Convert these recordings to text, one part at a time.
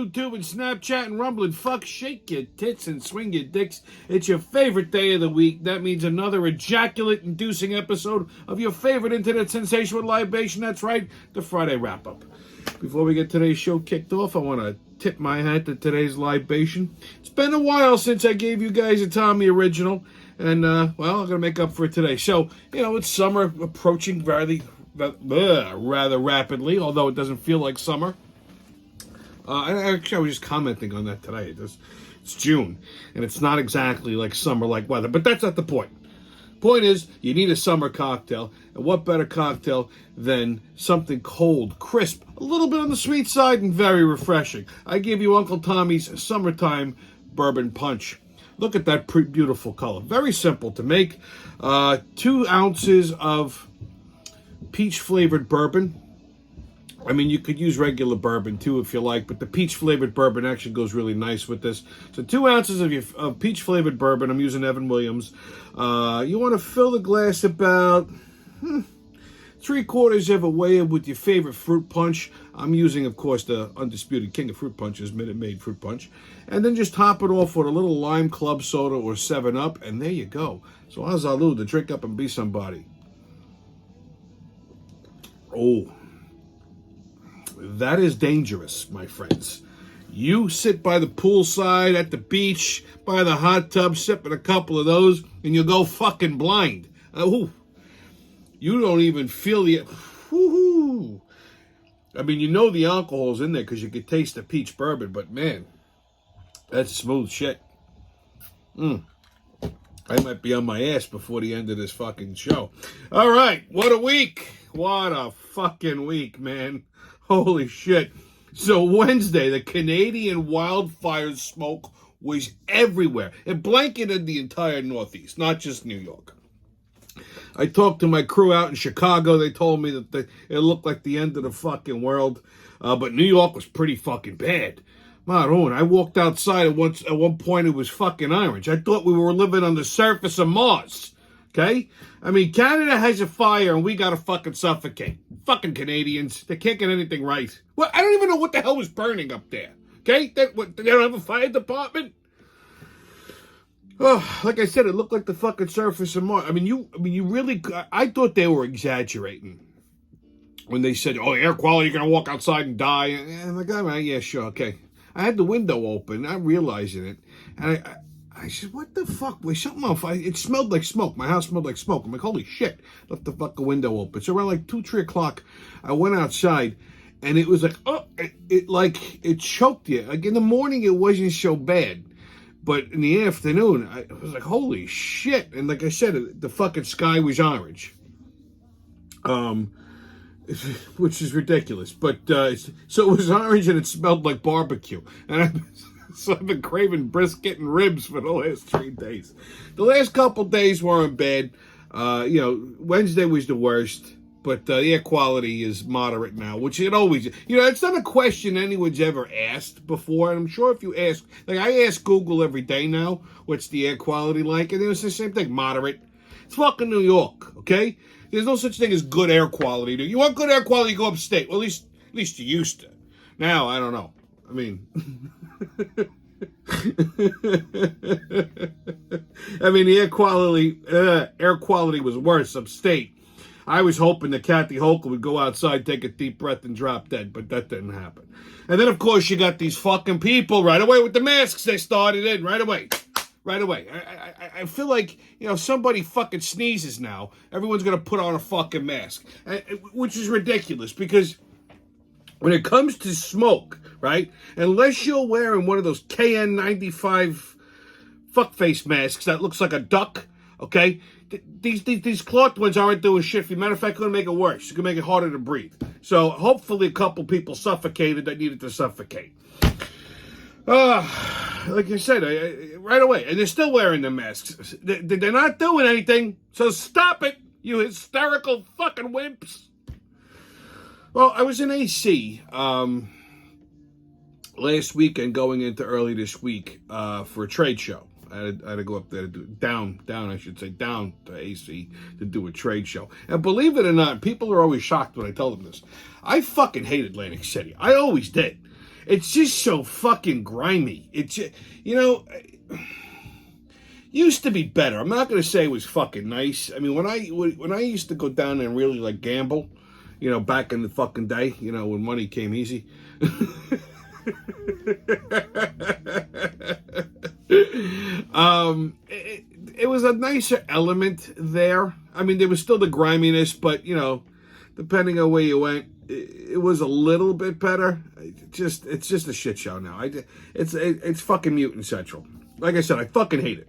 YouTube and Snapchat and Rumble and fuck, shake your tits and swing your dicks. It's your favorite day of the week. That means another ejaculate-inducing episode of your favorite internet sensation with libation. That's right, the Friday wrap-up. Before we get today's show kicked off, I want to tip my hat to today's libation. It's been a while since I gave you guys a Tommy original, and, well, I'm going to make up for it today. So, it's summer approaching rather rapidly, although it doesn't feel like summer. Actually, I was just commenting on that today. It's June, and it's not exactly like summer-like weather, but that's not the point. Point is, you need a summer cocktail, and what better cocktail than something cold, crisp, a little bit on the sweet side, and very refreshing. I give you Uncle Tommy's Summertime Bourbon Punch. Look at that beautiful color. Very simple to make. 2 ounces of peach-flavored bourbon. I mean, you could use regular bourbon, too, if you like, but the peach-flavored bourbon actually goes really nice with this. So 2 ounces of peach-flavored bourbon. I'm using Evan Williams. You want to fill the glass about 3/4 of a way with your favorite fruit punch. I'm using, of course, the undisputed king of fruit punches, Minute Maid Fruit Punch. And then just top it off with a little lime club soda or 7-Up, and there you go. So azalud, to drink up and be somebody. Oh. That is dangerous, my friends. You sit by the poolside, at the beach, by the hot tub, sipping a couple of those, and you'll go fucking blind. You don't even feel the... Woo-hoo. I mean, the alcohol's in there because you could taste the peach bourbon, but man, that's smooth shit. I might be on my ass before the end of this fucking show. All right, what a week. What a fucking week, man. Holy shit. So Wednesday, the Canadian wildfire smoke was everywhere. It blanketed the entire Northeast, not just New York. I talked to my crew out in Chicago. They told me that it looked like the end of the fucking world. But New York was pretty fucking bad. Maroon, I walked outside at one point it was fucking orange. I thought we were living on the surface of Mars. Okay? I mean, Canada has a fire and we gotta fucking suffocate. Fucking Canadians. They can't get anything right. Well, I don't even know what the hell was burning up there. Okay? They don't have a fire department? Oh, like I said, it looked like the fucking surface of Mars. I mean, you really... I thought they were exaggerating when they said, oh, air quality, you're gonna walk outside and die. And I'm like, all right, yeah, sure, okay. I had the window open, not realizing it. And I said, what the fuck? Was something off? It smelled like smoke. My house smelled like smoke. I'm like, holy shit. Left the fucking window open. So around like 2, 3 o'clock, I went outside, and it was like, it choked you. Like in the morning, it wasn't so bad. But in the afternoon, I was like, holy shit. And like I said, the fucking sky was orange. Which is ridiculous. But, so it was orange and it smelled like barbecue. And so I've been craving brisket and ribs for the last 3 days. The last couple days weren't bad. Wednesday was the worst. But the air quality is moderate now, which it always... it's not a question anyone's ever asked before. And I'm sure if you ask... Like, I ask Google every day now, what's the air quality like? And it was the same thing, moderate. It's fucking New York, okay? There's no such thing as good air quality. You want good air quality, go upstate. Well, at least you used to. Now, I don't know. I mean... the air quality was worse upstate. I was hoping that Kathy Hochul would go outside, take a deep breath, and drop dead, but that didn't happen. And then, of course, you got these fucking people right away with the masks. They started in right away. Right away. I feel like, if somebody fucking sneezes now, everyone's going to put on a fucking mask, which is ridiculous because when it comes to smoke, right, unless you're wearing one of those KN95 fuckface masks that looks like a duck, okay, these cloth ones aren't doing shit for you. Matter of fact, it's going to make it worse. It's going to make it harder to breathe. So hopefully a couple people suffocated that needed to suffocate. Like I said, right away. And they're still wearing the masks. They're not doing anything. So stop it, you hysterical fucking wimps. Well, I was in AC last weekend going into early this week for a trade show. I had to go up there to do down to AC to do a trade show. And believe it or not, people are always shocked when I tell them this. I fucking hate Atlantic City. I always did. It's just so fucking grimy. It's just, used to be better. I'm not going to say it was fucking nice. I mean, when I used to go down and really like gamble, back in the fucking day, when money came easy. It was a nicer element there. I mean, there was still the griminess, but depending on where you went, it was a little bit better. It's just a shit show now. It's fucking Mutant Central. Like I said, I fucking hate it.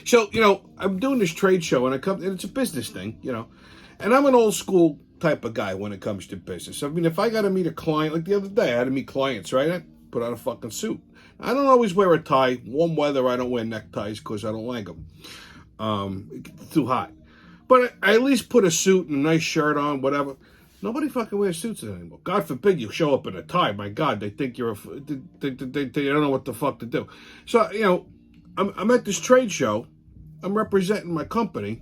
So, I'm doing this trade show, and it's a business thing, and I'm an old school type of guy when it comes to business. I mean, if I got to meet a client, like the other day, I had to meet clients, right? I put on a fucking suit. I don't always wear a tie. Warm weather, I don't wear neckties because I don't like them. It's too hot. But I at least put a suit and a nice shirt on, whatever. Nobody fucking wears suits anymore. God forbid you show up in a tie. My God, they think you're they don't know what the fuck to do. So, I'm at this trade show. I'm representing my company.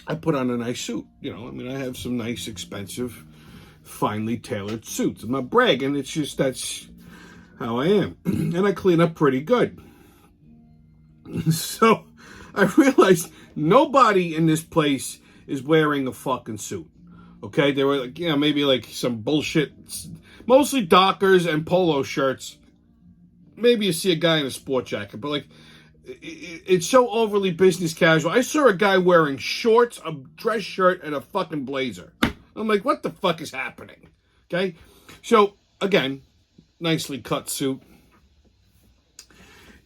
I put on a nice suit. I have some nice, expensive, finely tailored suits. I'm not bragging. It's just that's how I am. And I clean up pretty good. So I realized nobody in this place is wearing a fucking suit. Okay? They were like, maybe like some bullshit, mostly Dockers and polo shirts. Maybe you see a guy in a sport jacket, but like, it's so overly business casual. I saw a guy wearing shorts, a dress shirt, and a fucking blazer. I'm like, what the fuck is happening? Okay? So, again, nicely cut suit.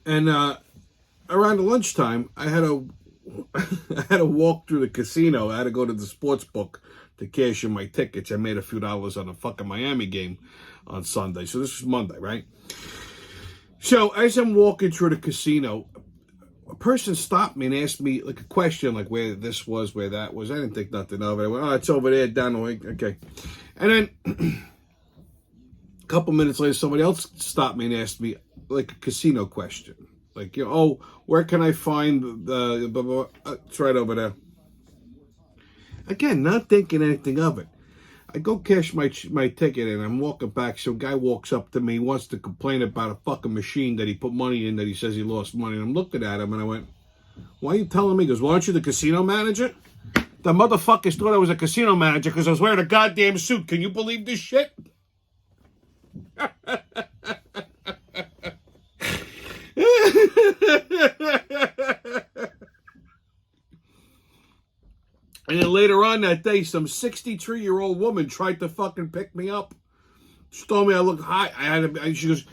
And around lunchtime, I had to walk through the casino. I had to go to the sports book to cash in my tickets. I made a few dollars on a fucking Miami game on Sunday. So this was Monday, right? So as I'm walking through the casino, a person stopped me and asked me like a question, like where this was, where that was. I didn't think nothing of it. I went, it's over there down the way. Okay. And then a couple minutes later, somebody else stopped me and asked me like a casino question. Like, where can I find the blah, blah, blah. It's right over there. Again, not thinking anything of it. I go cash my ticket and I'm walking back. Some guy walks up to me, wants to complain about a fucking machine that he put money in that he says he lost money. And I'm looking at him and I went, why are you telling me? He goes, well, aren't you the casino manager? The motherfuckers thought I was a casino manager because I was wearing a goddamn suit. Can you believe this shit? And then later on that day, some 63-year-old woman tried to fucking pick me up. She told me I look hot. She goes,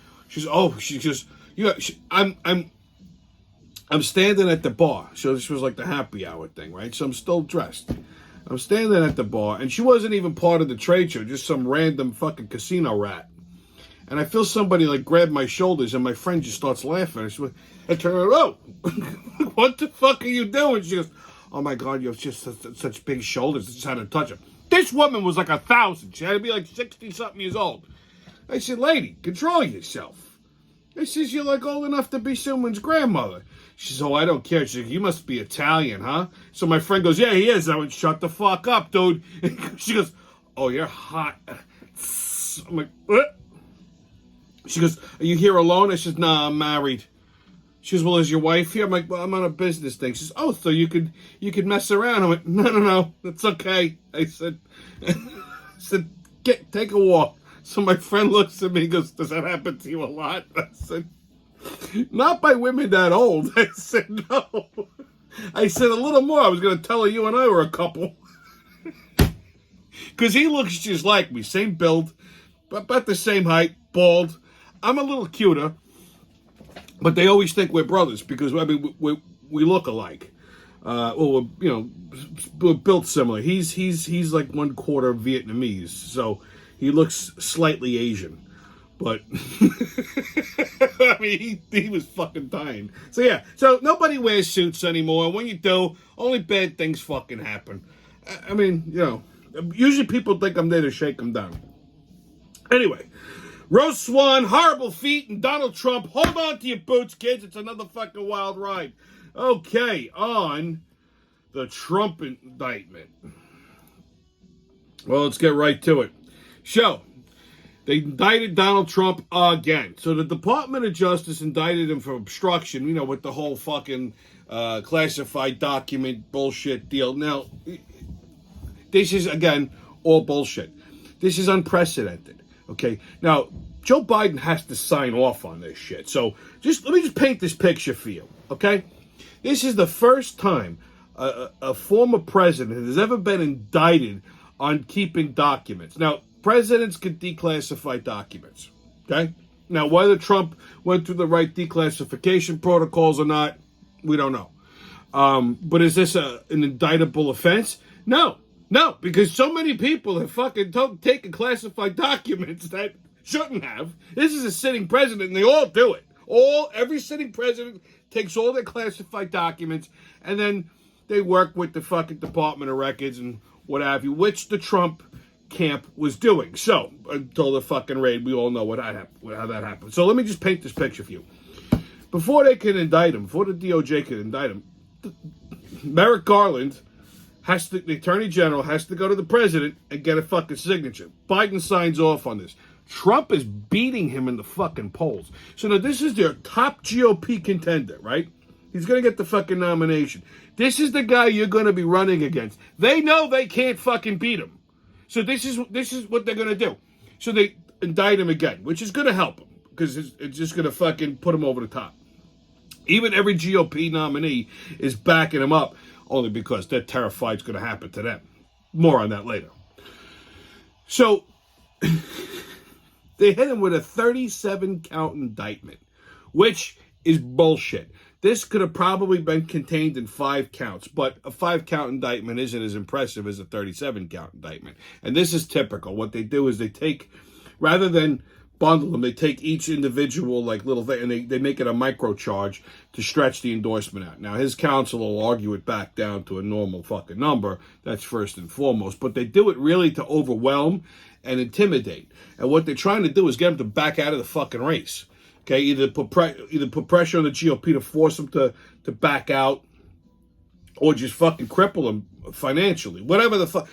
I'm standing at the bar. So this was like the happy hour thing, right? So I'm still dressed. I'm standing at the bar, and she wasn't even part of the trade show, just some random fucking casino rat. And I feel somebody like grab my shoulders, and my friend just starts laughing. I turn around, what the fuck are you doing? She goes, oh my God, you have just such big shoulders. I just had to touch them. This woman was like 1,000. She had to be like 60-something years old. I said, lady, control yourself. I says, you're like old enough to be someone's grandmother. She says, oh, I don't care. She says, you must be Italian, huh? So my friend goes, yeah, he is. I went, shut the fuck up, dude. She goes, oh, you're hot. I'm like, what? She goes, are you here alone? I says, nah, I'm married. She goes, well, is your wife here? I'm like, well, I'm on a business thing. She says, oh, so you could mess around. I went, no, that's okay. I said, take a walk. So my friend looks at me and goes, does that happen to you a lot? I said, not by women that old. I said, no. I said, a little more. I was going to tell her you and I were a couple. Because he looks just like me. Same build, but about the same height, bald. I'm a little cuter. But they always think we're brothers because, I mean, we look alike. We're built similar. He's like 1/4 Vietnamese, so he looks slightly Asian. But, I mean, he was fucking dying. So, yeah. So, nobody wears suits anymore. When you do, only bad things fucking happen. I mean, usually people think I'm there to shake them down. Anyway. Rose Swan, horrible feet, and Donald Trump. Hold on to your boots, kids. It's another fucking wild ride. Okay, on the Trump indictment. Well, let's get right to it. So, They indicted Donald Trump again. So the Department of Justice indicted him for obstruction, with the whole fucking classified document bullshit deal. Now, this is, again, all bullshit. This is unprecedented, okay? Now, Joe Biden has to sign off on this shit. So let me paint this picture for you, okay? This is the first time a former president has ever been indicted on keeping documents. Now, presidents can declassify documents, okay? Now, whether Trump went through the right declassification protocols or not, we don't know. But is this an indictable offense? No, because so many people have fucking taken classified documents that shouldn't have. This is a sitting president, and they all do it. Every sitting president takes all their classified documents, and then they work with the fucking Department of Records and what have you, which the Trump camp was doing. So, until the fucking raid, we all know how that happened. So let me just paint this picture for you. Before they can indict him, before the DOJ can indict him, Merrick Garland the Attorney General has to go to the president and get a fucking signature. Biden signs off on this. Trump is beating him in the fucking polls. So now this is their top GOP contender, right? He's going to get the fucking nomination. This is the guy you're going to be running against. They know they can't fucking beat him. So this is what they're going to do. So they indict him again, which is going to help him because it's just going to fucking put him over the top. Even every GOP nominee is backing him up only because they're terrified it's going to happen to them. More on that later. So they hit him with a 37-count indictment, which is bullshit. This could have probably been contained in 5 counts, but a 5-count indictment isn't as impressive as a 37-count indictment. And this is typical. What they do is they take, rather than bundle them, they take each individual little thing and they make it a micro charge to stretch the endorsement out. Now, his counsel will argue it back down to a normal fucking number. That's first and foremost. But they do it really to overwhelm and intimidate. And what they're trying to do is get him to back out of the fucking race. Okay, either put pressure on the GOP to force him to back out, or just fucking cripple him financially. Whatever the fuck.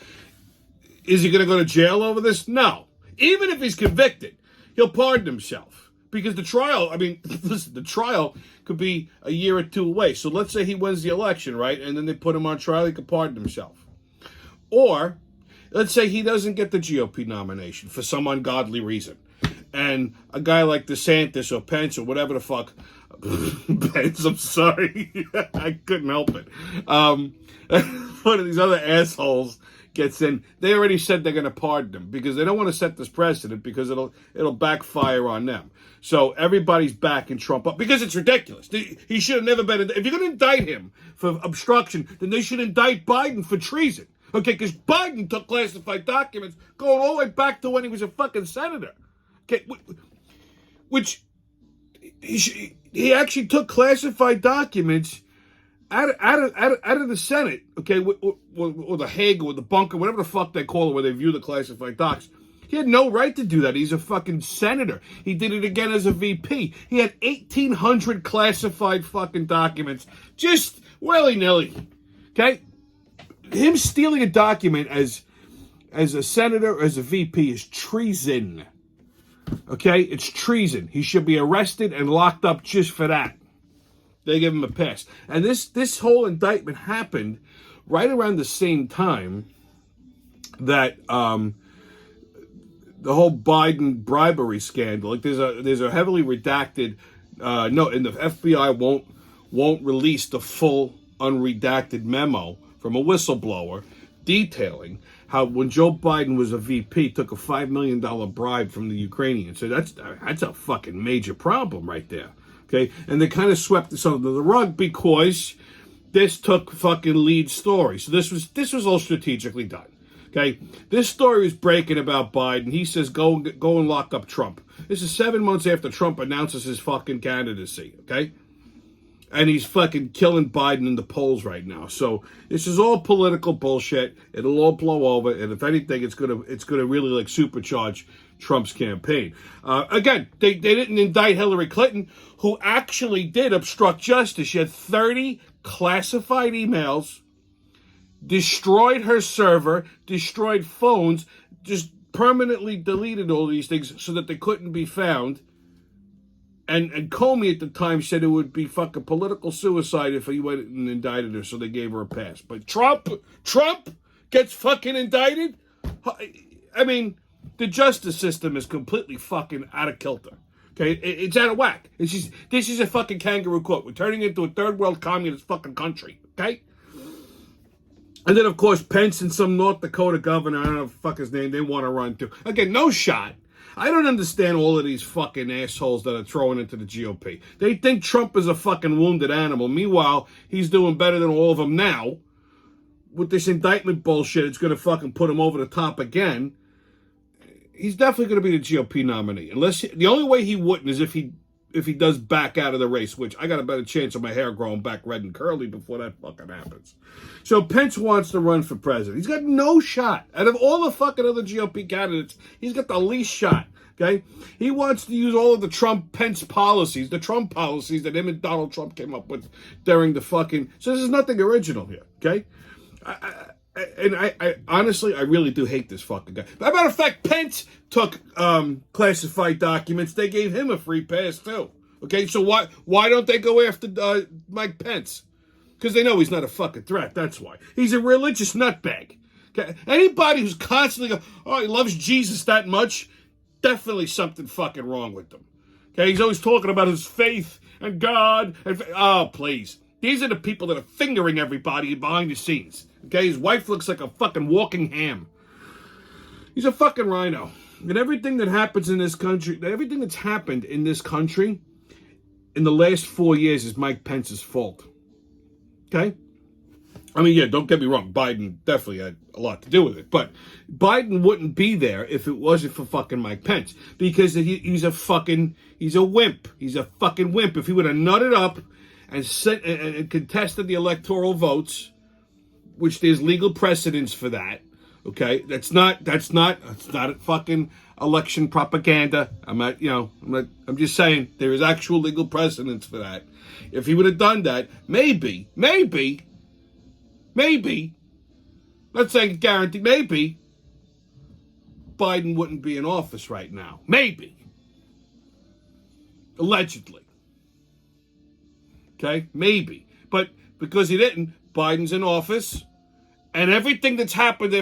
Is he going to go to jail over this? No. Even if he's convicted, he'll pardon himself. Because the trial, listen, the trial could be a year or 2 away. So let's say he wins the election, right? And then they put him on trial, he could pardon himself. Or, let's say he doesn't get the GOP nomination for some ungodly reason. And a guy like DeSantis or Pence or whatever the fuck, Pence, I'm sorry, I couldn't help it. One of these other assholes gets in. They already said they're going to pardon him because they don't want to set this precedent because it'll backfire on them. So everybody's backing Trump up because it's ridiculous. He should have never been. If you're going to indict him for obstruction, then they should indict Biden for treason. Okay, because Biden took classified documents going all the way back to when he was a fucking senator. Okay, which he actually took classified documents out of the Senate, okay, or the Hague or the bunker, whatever the fuck they call it, where they view the classified docs. He had no right to do that. He's a fucking senator. He did it again as a VP. He had 1,800 classified fucking documents, just willy-nilly, okay? Him stealing a document as a senator or as a VP is treason. Okay, it's treason. He should be arrested and locked up just for that. They give him a pass. And this whole indictment happened right around the same time that the whole Biden bribery scandal. There's a heavily redacted note, and the FBI won't release the full unredacted memo from a whistleblower detailing how when Joe Biden was a VP, took a $5 million bribe from the Ukrainians. So that's a fucking major problem right there. Okay, and they kind of swept this under the rug because this took fucking lead story. So this was all strategically done. Okay, this story was breaking about Biden. He says go and lock up Trump. This is 7 months after Trump announces his fucking candidacy. Okay. And he's fucking killing Biden in the polls right now. So this is all political bullshit. It'll all blow over, and if anything, it's gonna really supercharge Trump's campaign. Again, they didn't indict Hillary Clinton, who actually did obstruct justice. She had 30 classified emails, destroyed her server, destroyed phones, just permanently deleted all these things so that they couldn't be found. And Comey at the time said it would be fucking political suicide if he went and indicted her, so they gave her a pass. But Trump gets fucking indicted? I mean, the justice system is completely fucking out of kilter. Okay, it's out of whack. This is a fucking kangaroo court. We're turning into a third world communist fucking country. Okay? And then, of course, Pence and some North Dakota governor, I don't know the fuck his name, they want to run too. Again, no shot. I don't understand all of these fucking assholes that are throwing into the GOP. They think Trump is a fucking wounded animal. Meanwhile, he's doing better than all of them now. With this indictment bullshit, it's going to fucking put him over the top again. He's definitely going to be the GOP nominee. The only way he wouldn't is if he does back out of the race, which I got a better chance of my hair growing back red and curly before that fucking happens. So Pence wants to run for president. He's got no shot. Out of all the fucking other GOP candidates, he's got the least shot. Okay? He wants to use all of the Trump-Pence policies, the Trump policies that him and Donald Trump came up with during the fucking... So there's nothing original here. Okay? I honestly, I really do hate this fucking guy. As a matter of fact, Pence took classified documents. They gave him a free pass too. Okay, so why don't they go after Mike Pence? Because they know he's not a fucking threat. That's why. He's a religious nutbag. Okay, anybody who's constantly going, oh, he loves Jesus that much, definitely something fucking wrong with them. Okay, he's always talking about his faith and God. Oh, please. These are the people that are fingering everybody behind the scenes. Okay, his wife looks like a fucking walking ham. He's a fucking rhino. And everything that happens in this country, everything that's happened in this country in the last 4 years is Mike Pence's fault. Okay? I mean, yeah, don't get me wrong. Biden definitely had a lot to do with it. But Biden wouldn't be there if it wasn't for fucking Mike Pence. Because he's a wimp. He's a fucking wimp. If he would have nutted up and contested the electoral votes, which there's legal precedence for that, okay? That's not fucking election propaganda. I'm just saying there is actual legal precedence for that. If he would have done that, maybe, not saying guaranteed, maybe Biden wouldn't be in office right now. Maybe. Allegedly. Okay? Maybe. But because he didn't, Biden's in office. And everything that's happened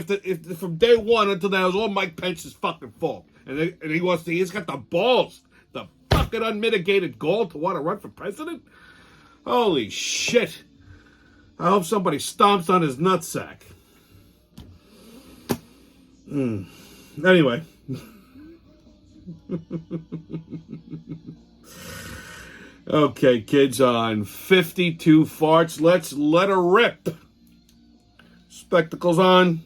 from day one until now is all Mike Pence's fucking fault. And he's got the balls, the fucking unmitigated gall to want to run for president? Holy shit. I hope somebody stomps on his nutsack. Anyway. Okay, kids, on 52 farts, let's let her rip. Spectacles on.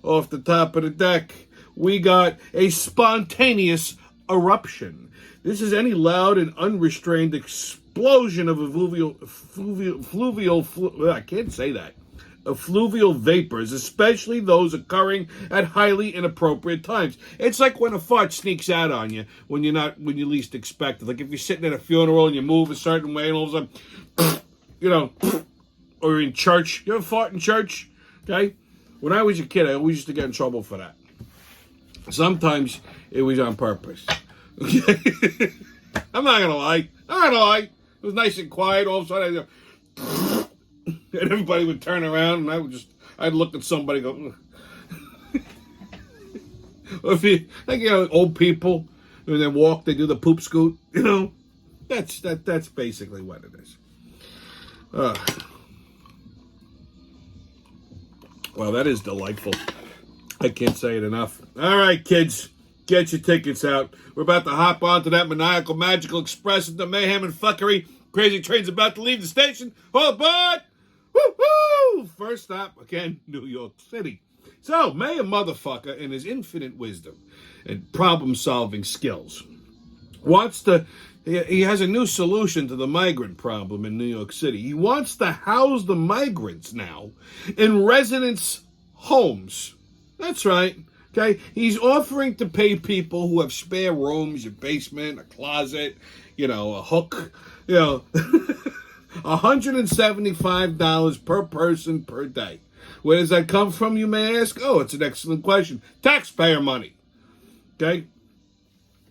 Off the top of the deck, we got a spontaneous eruption. This is any loud and unrestrained explosion of effluvial vapors, especially those occurring at highly inappropriate times. It's like when a fart sneaks out on you when you least expect it. Like if you're sitting at a funeral and you move a certain way and all of a sudden, or you're in church. You ever fart in church? Okay? When I was a kid, I always used to get in trouble for that. Sometimes it was on purpose. Okay? I'm not gonna lie. It was nice and quiet. All of a sudden, and everybody would turn around, and I'd look at somebody and go, or if old people, when they walk, they do the poop scoot, that's basically what it is. Well, that is delightful. I can't say it enough. All right, kids, get your tickets out. We're about to hop onto that maniacal, magical express into mayhem and fuckery. Crazy train's about to leave the station. Hold aboard! Woo-hoo! First stop, again, New York City. So, may a motherfucker, in his infinite wisdom and problem-solving skills, he has a new solution to the migrant problem in New York City. He wants to house the migrants now in residence homes. That's right. Okay? He's offering to pay people who have spare rooms, a basement, a closet, a hook, $175 per person per day. Where does that come from, you may ask? Oh, it's an excellent question. Taxpayer money. Okay?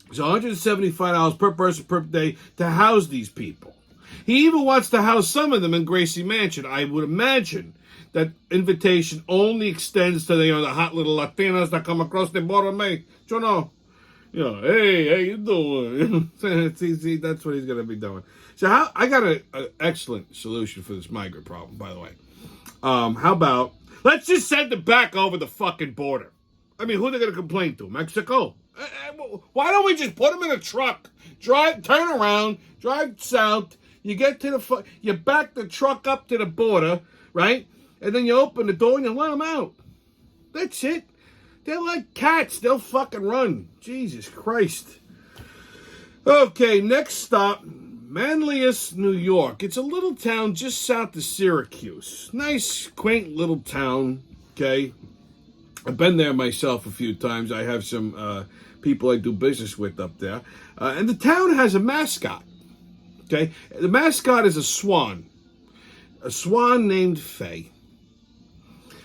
It's $175 per person per day to house these people. He even wants to house some of them in Gracie Mansion. I would imagine that invitation only extends to the hot little Latinas that come across the border, mate. You know, hey, how you doing? see, that's what he's going to be doing. So I got an excellent solution for this migrant problem, by the way. How about, let's just send them back over the fucking border. I mean, who are they going to complain to? Mexico? Why don't we just put them in a truck, turn around, drive south, you get to you back the truck up to the border, right? And then you open the door and you let them out. That's it. They're like cats. They'll fucking run. Jesus Christ. Okay, next stop, Manlius, New York. It's a little town just south of Syracuse. Nice, quaint little town, okay? I've been there myself a few times. I have some people I do business with up there. And the town has a mascot, okay? The mascot is a swan. A swan named Faye.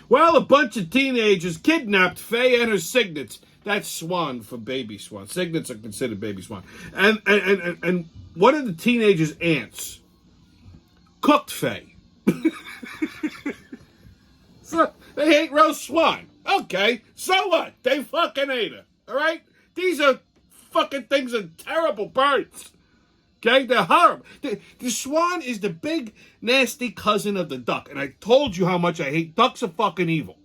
Well, a bunch of teenagers kidnapped Faye and her cygnets. That's Swan for baby swan. Cygnets are considered baby swan. And one of the teenagers' aunts cooked Faye. So they ate roast swan. Okay, so what? They fucking ate her. All right? These are fucking things are terrible birds. Okay, they're horrible. The swan is the big, nasty cousin of the duck. And I told you how much I hate ducks are fucking evil.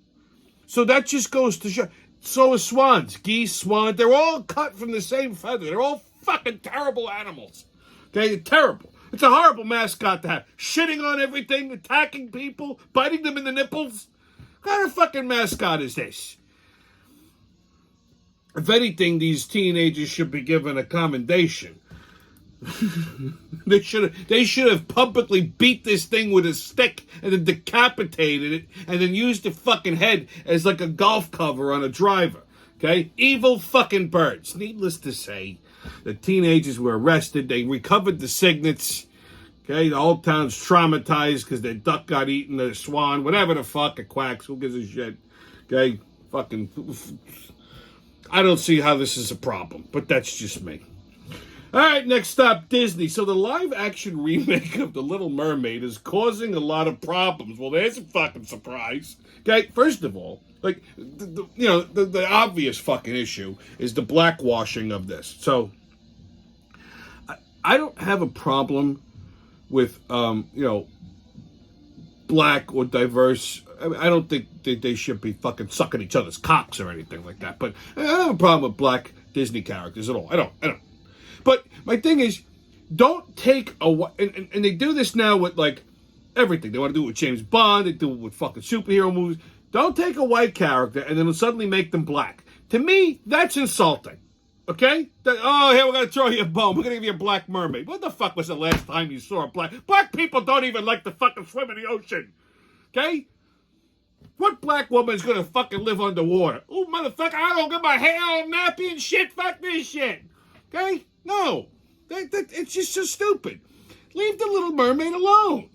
So that just goes to show. So are swans, geese, swan. They're all cut from the same feather. They're all fucking terrible animals. Okay, they're terrible. It's a horrible mascot to have. Shitting on everything, attacking people, biting them in the nipples. What kind of fucking mascot is this? If anything, these teenagers should be given a commendation. They should have publicly beat this thing with a stick and then decapitated it and then used the fucking head as like a golf cover on a driver. Okay? Evil fucking birds. Needless to say, the teenagers were arrested. They recovered the cygnets. Okay? The whole town's traumatized because their duck got eaten, their swan, whatever the fuck, it quacks. Who gives a shit? Okay? Fucking. I don't see how this is a problem, but that's just me. All right, next stop, Disney. So the live-action remake of The Little Mermaid is causing a lot of problems. Well, there's a fucking surprise. Okay, first of all, like, the obvious fucking issue is the blackwashing of this. So I don't have a problem with, black or diverse. I don't think they should be fucking sucking each other's cocks or anything like that. But I don't have a problem with black Disney characters at all. I don't. But my thing is, don't take and they do this now with like everything. They want to do it with James Bond. They do it with fucking superhero movies. Don't take a white character and then suddenly make them black. To me, that's insulting. Okay? Here, we're going to throw you a bone. We're going to give you a black mermaid. What the fuck was the last time you saw a black people don't even like to fucking swim in the ocean. Okay? What black woman's going to fucking live underwater? Oh, motherfucker, I don't get my hair all nappy and shit. Fuck this shit. Okay? No. It's just so stupid. Leave the Little Mermaid alone.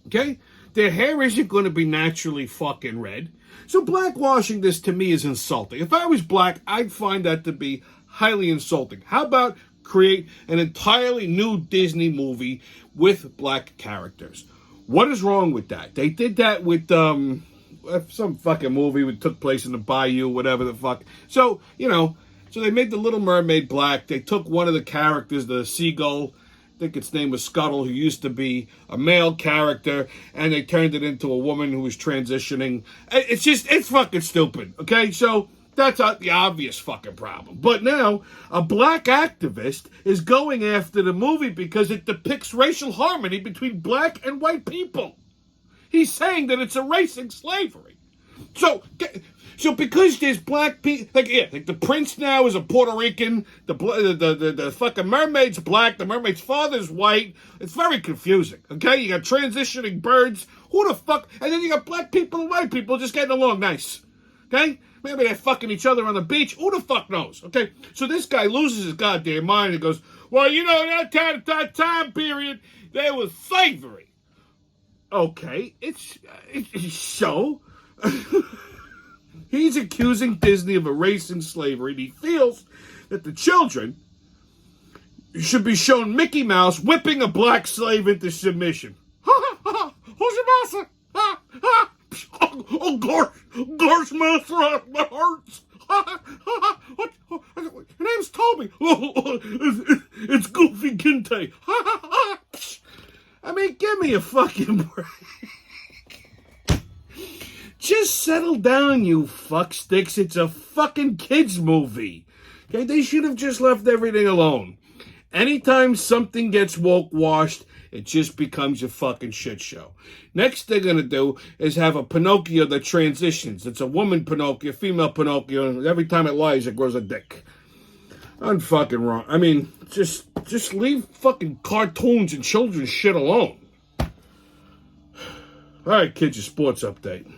Okay? Their hair isn't going to be naturally fucking red. So blackwashing this to me is insulting. If I was black, I'd find that to be highly insulting. How about create an entirely new Disney movie with black characters? What is wrong with that? They did that with some fucking movie that took place in the bayou, whatever the fuck. So, so they made the Little Mermaid black. They took one of the characters, the seagull, I think its name was Scuttle, who used to be a male character, and they turned it into a woman who was transitioning. It's fucking stupid, okay? So that's the obvious fucking problem. But now, a black activist is going after the movie because it depicts racial harmony between black and white people. He's saying that it's erasing slavery. So because there's black people, like the prince now is a Puerto Rican, the fucking mermaid's black, the mermaid's father's white. It's very confusing, okay? You got transitioning birds. Who the fuck? And then you got black people and white people just getting along nice, okay? Maybe they're fucking each other on the beach. Who the fuck knows, okay? So this guy loses his goddamn mind and goes, well, that time period, there was slavery. Okay, it's so... He's accusing Disney of erasing slavery, and he feels that the children should be shown Mickey Mouse whipping a black slave into submission. Who's your master? Oh, gosh, master, that hurts. What? Your name's Toby. It's Goofy Kinte. I mean, give me a fucking break. Just settle down, you fucksticks. It's a fucking kids movie. Okay, they should have just left everything alone. Anytime something gets woke washed, it just becomes a fucking shit show. Next they're going to do is have a Pinocchio that transitions. It's a woman Pinocchio, female Pinocchio, and every time it lies, it grows a dick. I'm fucking wrong. I mean, just leave fucking cartoons and children's shit alone. All right, kids, your sports update.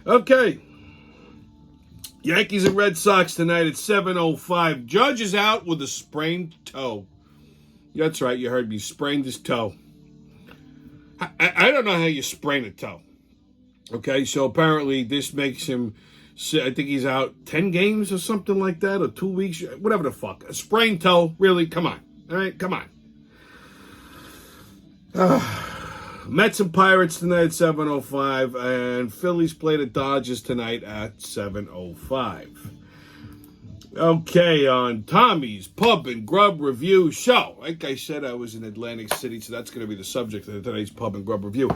Okay. Yankees and Red Sox tonight at 7:05. Judge is out with a sprained toe. That's right, you heard me. Sprained his toe. I don't know how you sprain a toe. Okay, so apparently this makes him, I think he's out 10 games or something like that, or 2 weeks, whatever the fuck. A sprained toe, really? Come on. All right, come on. Mets and Pirates tonight at 7:05, and Phillies play the Dodgers tonight at 7:05. Okay, on Tommy's Pub and Grub Review show. Like I said, I was in Atlantic City, so that's going to be the subject of today's Pub and Grub Review.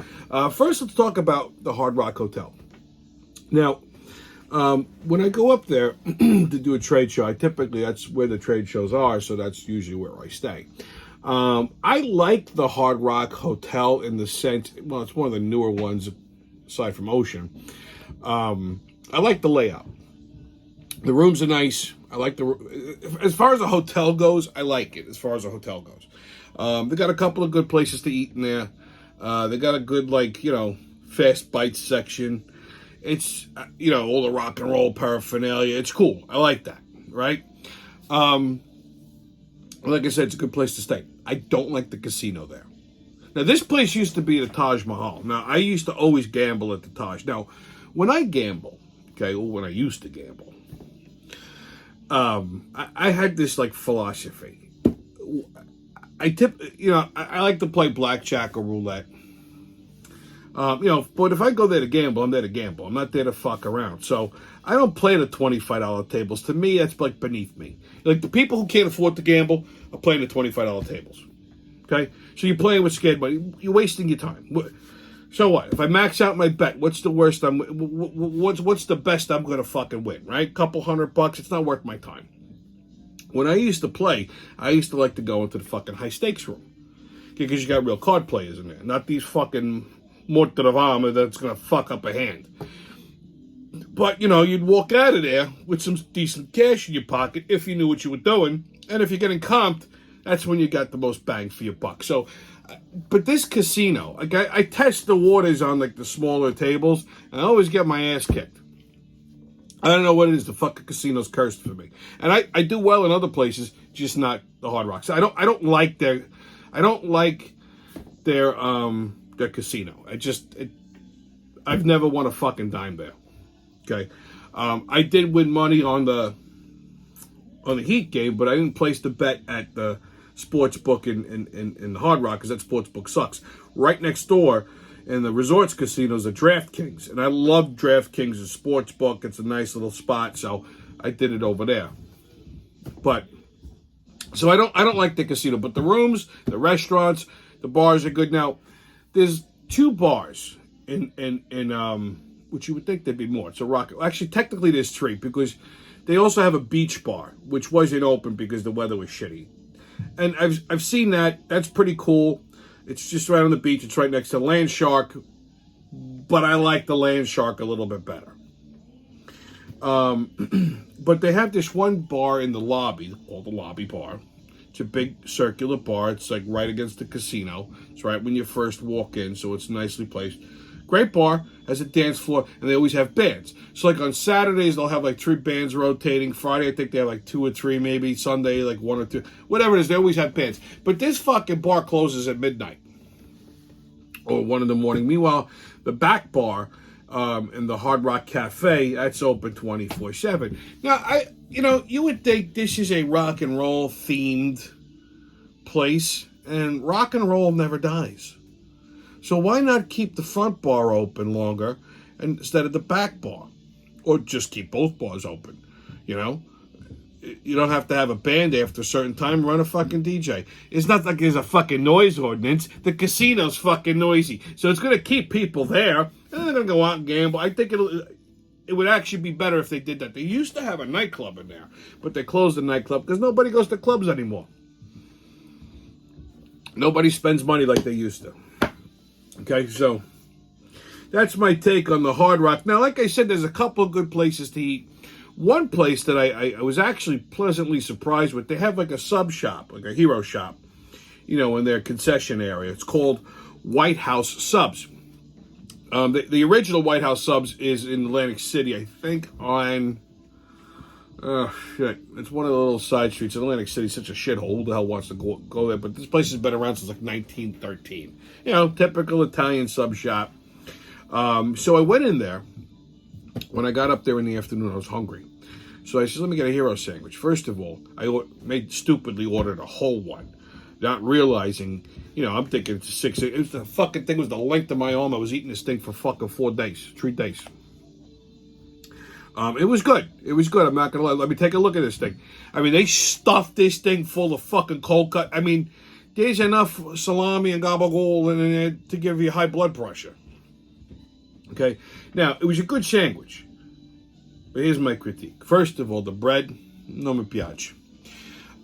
First, let's talk about the Hard Rock Hotel. Now, when I go up there to do a trade show, that's where the trade shows are, so that's usually where I stay. I like the Hard Rock Hotel in the sense, well, it's one of the newer ones aside from Ocean. I like the layout. The rooms are nice. I like as far as a hotel goes, I like it as far as a hotel goes. They got a couple of good places to eat in there. They got a good, fast bites section. It's, all the rock and roll paraphernalia. It's cool. I like that, right? Like I said, it's a good place to stay. I don't like the casino there. Now, this place used to be the Taj Mahal. Now, I used to always gamble at the Taj. Now, when I gamble, when I used to gamble, I had this, philosophy. I like to play blackjack or roulette. But if I go there to gamble, I'm there to gamble. I'm not there to fuck around. So I don't play the $25 tables. To me, that's beneath me. The people who can't afford to gamble are playing the $25 tables. Okay? So you're playing with scared money. You're wasting your time. So what? If I max out my bet, what's the worst? What's the best I'm gonna fucking win? Right? Couple $100. It's not worth my time. When I used to play, I used to like to go into the fucking high stakes room because you got real card players in there, not these fucking mortar of armor that's gonna fuck up a hand. But you'd walk out of there with some decent cash in your pocket if you knew what you were doing, and if you're getting comped, that's when you got the most bang for your buck. So. But this casino, I test the waters on the smaller tables, and I always get my ass kicked. I don't know what it is. The fucking casino's cursed for me, and I do well in other places, just not the Hard Rock. So I don't like their casino. I've never won a fucking dime there. Okay, I did win money on the Heat game, but I didn't place the bet at the sports book in the Hard Rock because that sports book sucks. Right next door in the resorts casinos are DraftKings, and I love DraftKings' sports book. It's a nice little spot, so I did it over there. But so I don't like the casino, but the rooms, the restaurants, the bars are good. Now there's 2 bars in which you would think there'd be more. It's a rock. Actually, technically there's 3 because they also have a beach bar which wasn't open because the weather was shitty. And I've seen that. That's pretty cool. It's just right on the beach. It's right next to Land Shark. But I like the Land Shark a little bit better. But they have this one bar in the lobby called the Lobby Bar. It's a big circular bar. It's right against the casino. It's right when you first walk in, so it's nicely placed. Great bar, has a dance floor, and they always have bands. So on Saturdays, they'll have 3 bands rotating. Friday, I think they have 2 or 3 maybe. Sunday, 1 or 2. Whatever it is, they always have bands. But this fucking bar closes at midnight or 1 in the morning. Meanwhile, the back bar in the Hard Rock Cafe, that's open 24/7. Now, you would think this is a rock and roll themed place, and rock and roll never dies. So why not keep the front bar open longer instead of the back bar? Or just keep both bars open, you know? You don't have to have a band after a certain time. Run a fucking DJ. It's not like there's a fucking noise ordinance. The casino's fucking noisy. So it's going to keep people there. And they're going to go out and gamble. I think it would actually be better if they did that. They used to have a nightclub in there. But they closed the nightclub because nobody goes to clubs anymore. Nobody spends money like they used to. Okay, so that's my take on the Hard Rock. Now, like I said, there's a couple of good places to eat. One place that I was actually pleasantly surprised with, they have like a sub shop, like a hero shop, in their concession area. It's called White House Subs. The original White House Subs is in Atlantic City, I think on, it's one of the little side streets. Atlantic City's such a shithole. Who the hell wants to go there? But this place has been around since like 1913. Typical Italian sub shop. So I went in there. When I got up there in the afternoon, I was hungry. So I said, let me get a hero sandwich. First of all, I stupidly ordered a whole one, not realizing, I'm thinking it's 6. The fucking thing was the length of my arm. I was eating this thing for fucking 3 days. It was good. It was good. I'm not going to lie. Let me take a look at this thing. They stuffed this thing full of fucking cold cut. There's enough salami and gabagool in there to give you high blood pressure. Okay, now, it was a good sandwich, but here's my critique. First of all, the bread, non mi piace.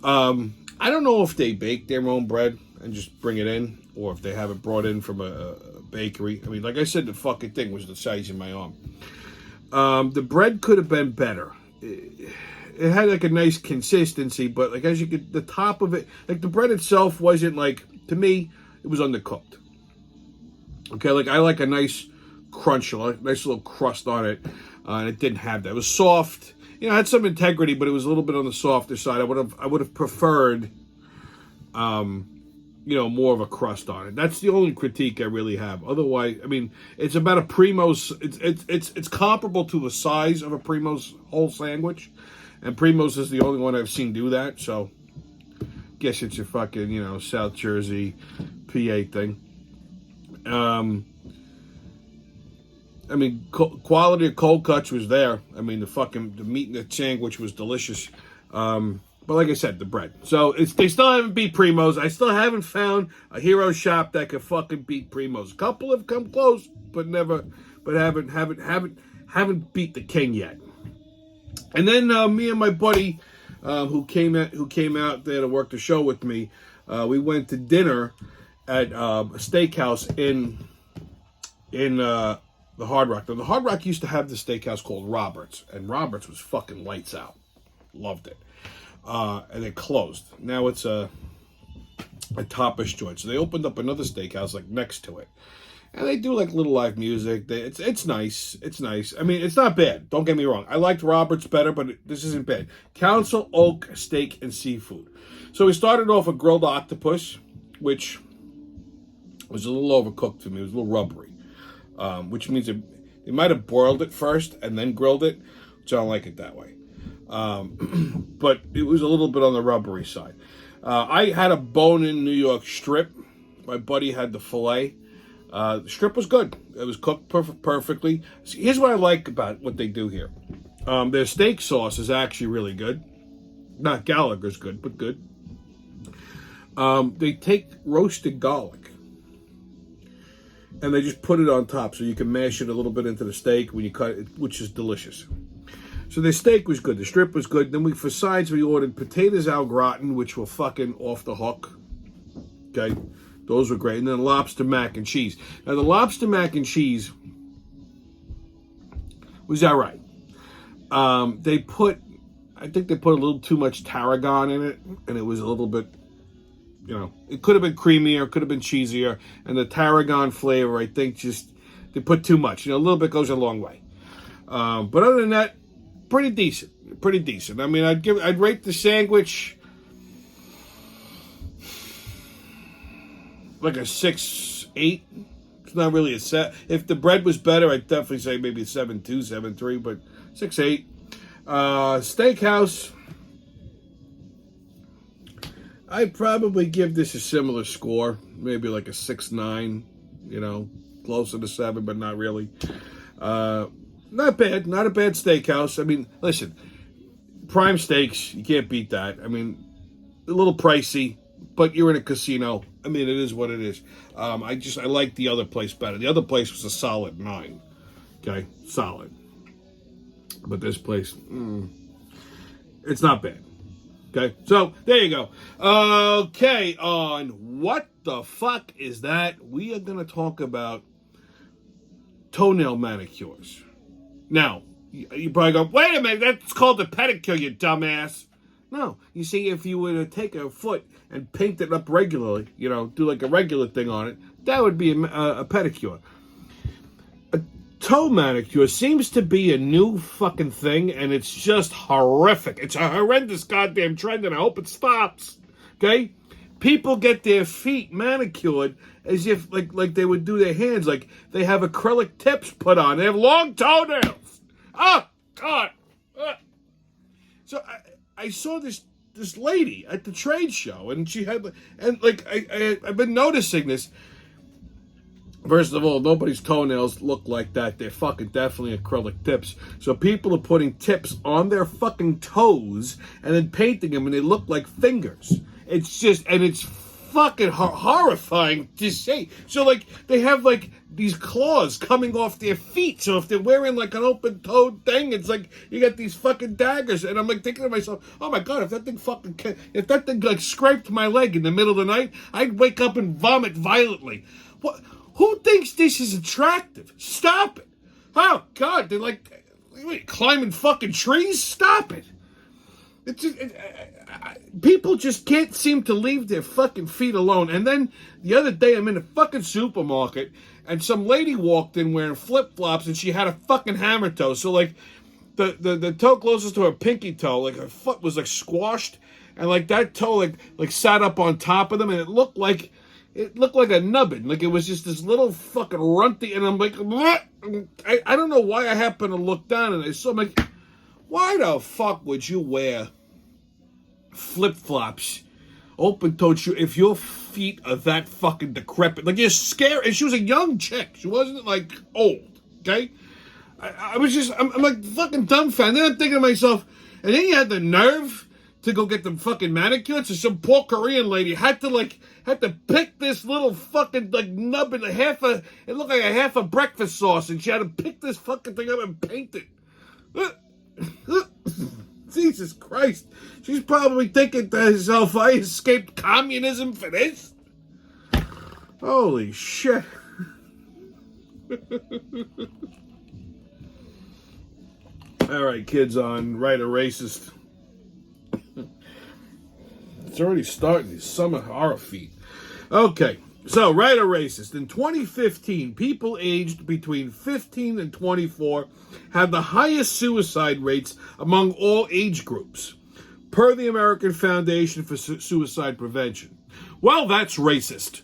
I don't know if they bake their own bread and just bring it in, or if they have it brought in from a bakery. Like I said, the fucking thing was the size of my arm. The bread could have been better. It had like a nice consistency, but like as you could, the top of it, like the bread itself wasn't like, to me, it was undercooked. Okay, like I like a nice crunch, a nice little crust on it, and it didn't have that. It was soft, it had some integrity, but it was a little bit on the softer side. I would have preferred, more of a crust on it. That's the only critique I really have. Otherwise, it's about a Primo's. It's comparable to the size of a Primo's whole sandwich, and Primo's is the only one I've seen do that. So, guess it's your fucking South Jersey, PA thing. Quality of cold cuts was there. The meat in the sandwich was delicious. But like I said, the bread. So they still haven't beat Primo's. I still haven't found a hero shop that could fucking beat Primo's. A couple have come close, but haven't beat the king yet. And then me and my buddy, who came out there to work the show with me, we went to dinner at a steakhouse in the Hard Rock. Now, the Hard Rock used to have this steakhouse called Roberts, and Roberts was fucking lights out. Loved it. And it closed. Now it's a tapas joint. So they opened up another steakhouse like next to it. And they do like little live music. It's nice. It's nice. It's not bad. Don't get me wrong. I liked Roberts better, but this isn't bad. Council Oak Steak and Seafood. So we started off with grilled octopus, which was a little overcooked to me. It was a little rubbery. Which means they might have boiled it first and then grilled it, which I don't like it that way. But it was a little bit on the rubbery side. I had a bone-in New York strip. My buddy had the filet. The strip was good. It was cooked perfectly. See, here's what I like about what they do here. Their steak sauce is actually really good. Not Gallagher's good, but good. They take roasted garlic and they just put it on top so you can mash it a little bit into the steak when you cut it, which is delicious. So the steak was good. The strip was good. Then for sides, we ordered potatoes au gratin, which were fucking off the hook. Okay. Those were great. And then lobster mac and cheese. Now, the lobster mac and cheese was all right. I think they put a little too much tarragon in it, and it was a little bit, it could have been creamier, could have been cheesier, and the tarragon flavor, I think, just, they put too much. A little bit goes a long way. But other than that, pretty decent. I'd rate the sandwich like a 6-8. It's not really a set. If the bread was better, I'd definitely say maybe 7.2, 7.3, but 6.8. Steakhouse, I'd probably give this a similar score, maybe like a 6.9, closer to 7, but not really. Not bad, not a bad steakhouse. I mean, listen, prime steaks, you can't beat that. I mean, a little pricey, but you're in a casino. I mean, it is what it is. I like the other place better. The other place was a solid 9. Okay, solid. But this place, it's not bad. Okay, so there you go. Okay, on What the Fuck Is That? We are going to talk about toenail manicures. Now, you probably go, wait a minute, that's called a pedicure, you dumbass. No, you see, if you were to take a foot and paint it up regularly, do like a regular thing on it, that would be a pedicure. A toe manicure seems to be a new fucking thing, and it's just horrific. It's a horrendous goddamn trend, and I hope it stops. Okay? People get their feet manicured as if like they would do their hands, like they have acrylic tips put on. They have long toenails. Oh, God. So I saw this lady at the trade show, and she had, and I've been noticing this. First of all, nobody's toenails look like that. They're fucking definitely acrylic tips. So people are putting tips on their fucking toes and then painting them, and they look like fingers. It's just, and it's fucking horrifying to see. So, they have, these claws coming off their feet. So if they're wearing, an open-toed thing, it's like you got these fucking daggers. And I'm, thinking to myself, oh, my God, if that thing scraped my leg in the middle of the night, I'd wake up and vomit violently. What? Who thinks this is attractive? Stop it. Oh, God, they're climbing fucking trees? Stop it. It's just, people just can't seem to leave their fucking feet alone. And then the other day, I'm in a fucking supermarket, and some lady walked in wearing flip-flops, and she had a fucking hammer toe. So, the toe closest to her pinky toe, her foot was, squashed, and, that toe, sat up on top of them, and it looked like a nubbin. It was just this little fucking runty, and I'm like, I don't know why I happened to look down, and I saw, I'm like, why the fuck would you wear flip-flops, open-toed shoe, if your feet are that fucking decrepit? You're scared. And she was a young chick. She wasn't, old, okay? I'm fucking dumbfounded. Then I'm thinking to myself, and then you had the nerve to go get them fucking manicured. So some poor Korean lady had to pick this little fucking, nubbin, it looked like a half a breakfast sauce, and she had to pick this fucking thing up and paint it. Jesus Christ. She's probably thinking to herself, I escaped communism for this? Holy shit. All right, kids on Right or Racist. It's already starting, these summer horror feet. Okay, so Right or Racist. In 2015, people aged between 15 and 24 had the highest suicide rates among all age groups, per the American Foundation for Suicide Prevention. Well, that's racist.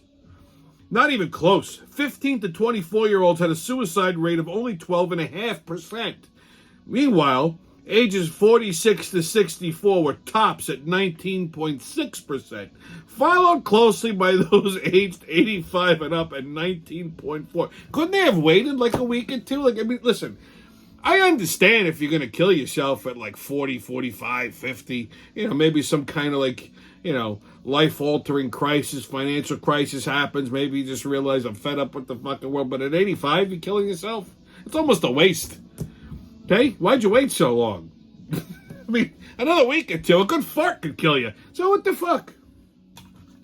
Not even close. 15 to 24-year-olds had a suicide rate of only 12.5%. Meanwhile, ages 46 to 64 were tops at 19.6%, followed closely by those aged 85 and up at 19.4%. Couldn't they have waited a week or two? Listen, I understand if you're going to kill yourself at 40, 45, 50, maybe some kind of life-altering crisis, financial crisis happens. Maybe you just realize I'm fed up with the fucking world. But at 85, you're killing yourself? It's almost a waste. Okay? Why'd you wait so long? Another week or two, a good fart could kill you. So what the fuck?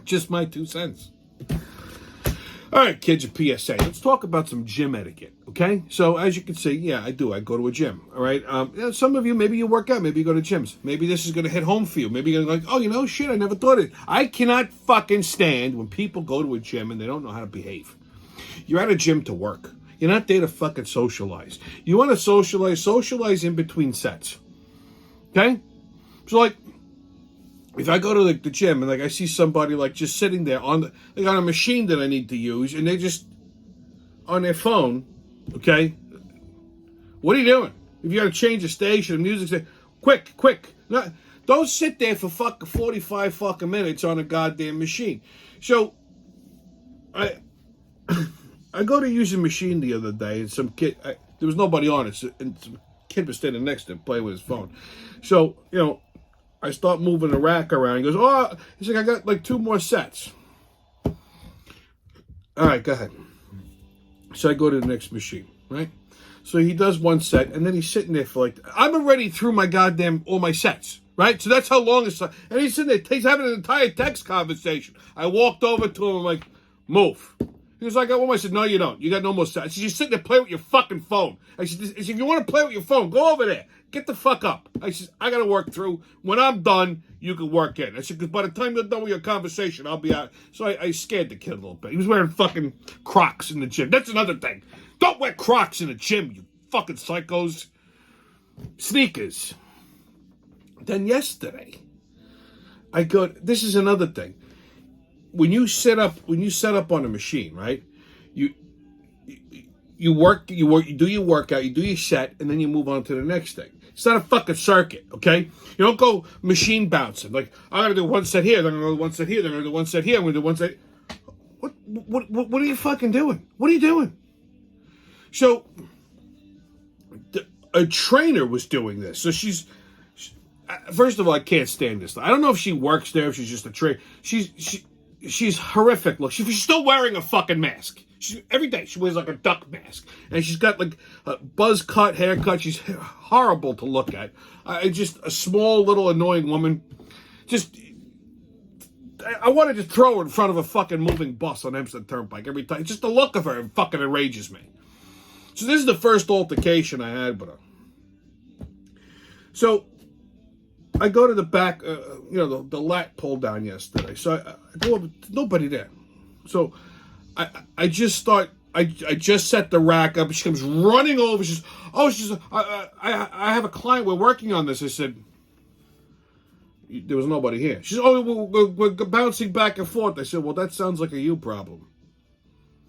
Just my 2 cents. All right, kids, a PSA. Let's talk about some gym etiquette, okay? So, as you can see, yeah, I do. I go to a gym, all right? Some of you, maybe you work out. Maybe you go to gyms. Maybe this is going to hit home for you. Maybe you're going to go, oh, shit, I never thought of it. I cannot fucking stand when people go to a gym and they don't know how to behave. You're at a gym to work. You're not there to fucking socialize. You want to socialize in between sets, okay? So, if I go to the gym and I see somebody just sitting there on a machine that I need to use, and they just, on their phone, okay, what are you doing? If you got to change the station, the music, quick. Don't sit there for fucking 45 fucking minutes on a goddamn machine. So, I go to use a machine the other day, and some kid, there was nobody on it, and some kid was standing next to him playing with his phone. So, I start moving the rack around. He goes, oh, he's like, I got like 2 more sets. All right, go ahead. So I go to the next machine, right? So he does 1 set, and then he's sitting there for like, I'm already through my goddamn, all my sets, right? So that's how long it's, and he's sitting there, he's having an entire text conversation. I walked over to him, I'm like, move. He was like, I said, no, you don't. You got no more sets. I said, you sit there playing with your fucking phone. I said, if you want to play with your phone, go over there. Get the fuck up. I said, I got to work through. When I'm done, you can work in. I said, because by the time you're done with your conversation, I'll be out. So I scared the kid a little bit. He was wearing fucking Crocs in the gym. That's another thing. Don't wear Crocs in the gym, you fucking psychos. Sneakers. Then yesterday, this is another thing. When you set up on a machine, right? You do your workout, you do your set, and then you move on to the next thing. It's not a fucking circuit, okay? You don't go machine bouncing. Like, I'm gonna do 1 set here, then I'm gonna do 1 set here, then I'm gonna do 1 set here, I'm gonna do 1 set. What are you fucking doing? What are you doing? So, a trainer was doing this. So first of all, I can't stand this. I don't know if she works there, if she's just a trainer. She's horrific. Look, she's still wearing a fucking mask. Every day she wears like a duck mask, and she's got like a buzz cut haircut. She's horrible to look at. Just a small little annoying woman. I wanted to throw her in front of a fucking moving bus on Hempstead Turnpike every time. Just the look of her fucking enrages me. So this is the first altercation I had with her. So I go to the back, the lat pull down yesterday. So I go up, nobody there. So I just set the rack up. She comes running over. I have a client. We're working on this. I said, there was nobody here. She said, we're bouncing back and forth. I said, well, that sounds like a you problem.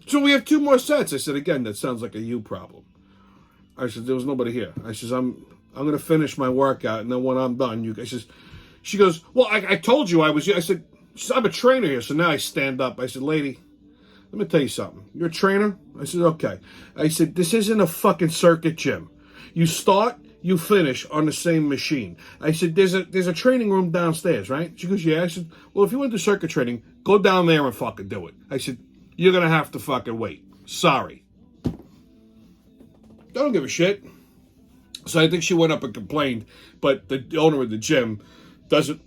So we have 2 more sets. I said, again, that sounds like a you problem. I said, there was nobody here. I said, I'm going to finish my workout, and then when I'm done, she goes, well, I told you I was here. I said, I'm a trainer here, so now I stand up. I said, lady, let me tell you something. You're a trainer? I said, okay. I said, this isn't a fucking circuit gym. You start, you finish on the same machine. I said, there's a training room downstairs, right? She goes, yeah. I said, well, if you want to do circuit training, go down there and fucking do it. I said, you're going to have to fucking wait. Sorry. I don't give a shit. So I think she went up and complained, but the owner of the gym doesn't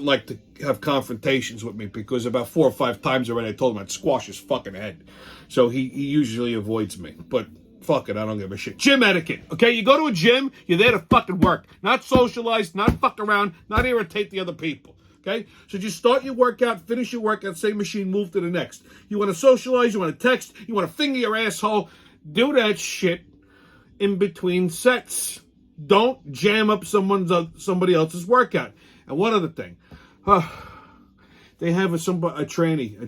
like to have confrontations with me, because about 4 or 5 times already I told him I'd squash his fucking head. So he usually avoids me. But fuck it, I don't give a shit. Gym etiquette, okay? You go to a gym, you're there to fucking work. Not socialize, not fuck around, not irritate the other people. Okay? So just start your workout, finish your workout, same machine, move to the next. You want to socialize, you want to text, you want to finger your asshole, do that shit in between sets. Don't jam up somebody else's workout. And one other thing, they have a tranny,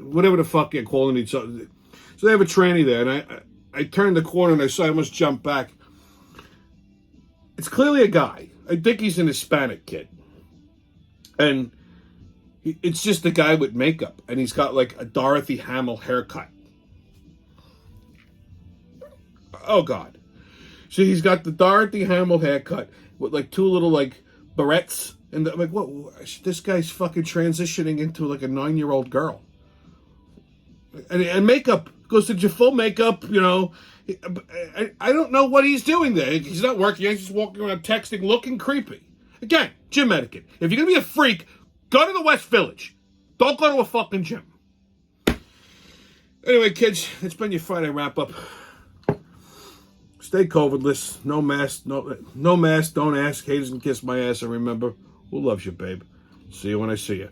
whatever the fuck you're calling each other. So they have a tranny there, and I turned the corner and I saw I almost jumped back. It's clearly a guy. I think he's an Hispanic kid. And it's just a guy with makeup, and he's got like a Dorothy Hamill haircut. Oh, God. So he's got the Dorothy Hamill haircut with like 2 little like barrettes. And I'm like, what? This guy's fucking transitioning into like a 9-year-old girl. And makeup. Goes to full makeup, I don't know what he's doing there. He's not working. He's just walking around texting, looking creepy. Again, gym etiquette. If you're going to be a freak, go to the West Village. Don't go to a fucking gym. Anyway, kids, it's been your Friday wrap-up. Stay COVID-less. No mask. No mask. Don't ask. Haters can kiss my ass. And remember, who loves you, babe? See you when I see you.